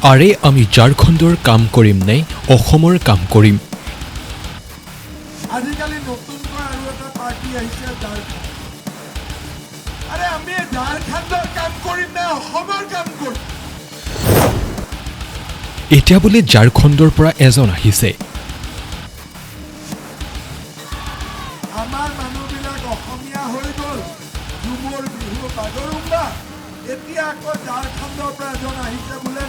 আৰে আমি ঝাৰখণ্ডৰ কাম কৰিম নে অসমৰ কাম কৰিম? আজিকালি নতুনকৈ আৰু এটা পাৰ্টি আহিছে ঝাৰখণ্ড। আৰে আমি ঝাৰখণ্ডৰ কাম কৰিম নে অসমৰ কাম কৰিম? এতিয়া বোলে ঝাৰখণ্ডৰ পৰা এজন আহিছে। আমাৰ মানুহবিলাক অসমীয়া হৈ গ'ল, ঝুমুৰ বিহু বাগৰুম্বা। এতিয়া আকৌ ঝাৰখণ্ডৰ পৰা এজন আহিছে বোলে।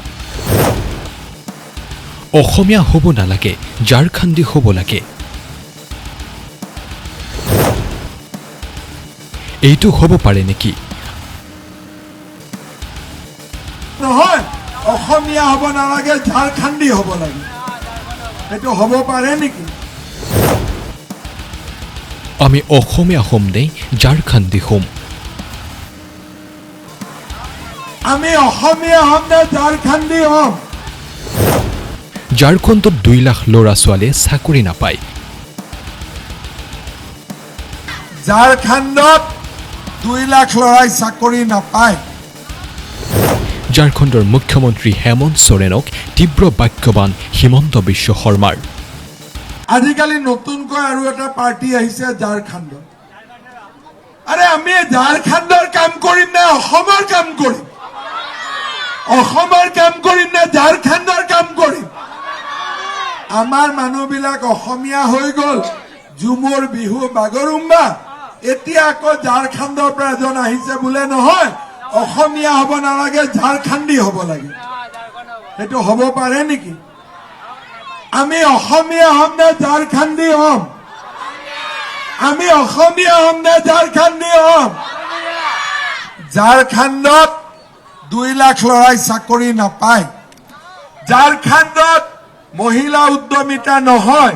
অসমীয়া হ'ব নালাগে, ঝাৰখণ্ডী হ'ব লাগে। এইটো হ'ব পাৰে নেকি? নহয়, অসমীয়া হ'ব নালাগে, ঝাৰখণ্ডী হ'ব লাগে। এইটো হ'ব পাৰে নেকি? আমি অসমীয়া হ'ম নে ঝাৰখণ্ডী হ'ম? আমি অসমীয়া হ'ম নে ঝাৰখণ্ডী হ'ম? ঝাৰখণ্ডত 2 লাখ ল'ৰা ছোৱালীয়ে চাকৰি নাপায়। ঝাৰখণ্ডত 2 লাখ ল'ৰাই চাকৰি নাপায়। ঝাৰখণ্ডৰ মুখ্যমন্ত্ৰী হেমন্ত সোৰেনক তীব্ৰ বাক্যবান হিমন্ত বিশ্ব শৰ্মাৰ। আজিকালি নতুনকৈ আৰু এটা পাৰ্টি আহিছে ঝাৰখণ্ডত। আৰে আমি ঝাৰখণ্ডৰ কাম কৰিম নে অসমৰ কাম কৰিম? অসমৰ কাম কৰিম নে ঝাৰখণ্ডৰ কাম কৰিম? আমাৰ মানুহবিলাক অসমীয়া হৈ গ'ল, ঝুমুৰ বিহু বাগৰুম্বা। এতিয়া আকৌ ঝাৰখণ্ডৰ পৰা এজন আহিছে বোলে। নহয়, অসমীয়া হ'ব নালাগে, ঝাৰখণ্ডী হ'ব লাগে। সেইটো হ'ব পাৰে নেকি? আমি অসমীয়া হ'ম নে ঝাৰখণ্ডী হ'ম? আমি অসমীয়া হ'ম নে ঝাৰখণ্ডী হ'ম? ঝাৰখণ্ডত 2 লাখ ল'ৰাই চাকৰি নাপায়। ঝাৰখণ্ডত মহিলা উদ্যমিতা নহয়,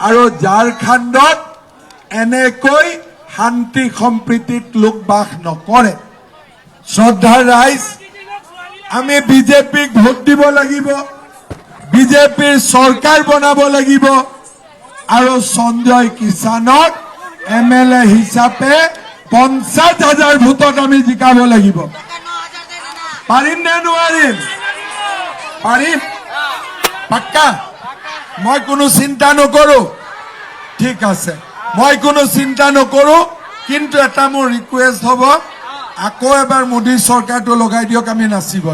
আৰু ঝাৰখণ্ডত এনেকৈ শান্তি সম্প্ৰীতিত লোক বাস নকৰে। শ্ৰদ্ধাৰ ৰাইজ, আমি বিজেপিক ভোট দিব লাগিব, বিজেপিৰ চৰকাৰ বনাব লাগিব, আৰু সঞ্জয় কিষাণক MLA হিচাপে 50,000 ভোটত আমি জিকাব লাগিব। পাৰিম নে নোৱাৰিম? পাৰিম, পাক্কা। মই কোনো চিন্তা নকৰো। ঠিক আছে, মই কোনো চিন্তা নকৰো, কিন্তু এটা মোৰ ৰিকুৱেষ্ট হ'ব, আকৌ এবাৰ মোদী চৰকাৰটো লগাই দিয়ক, আমি নাচিব।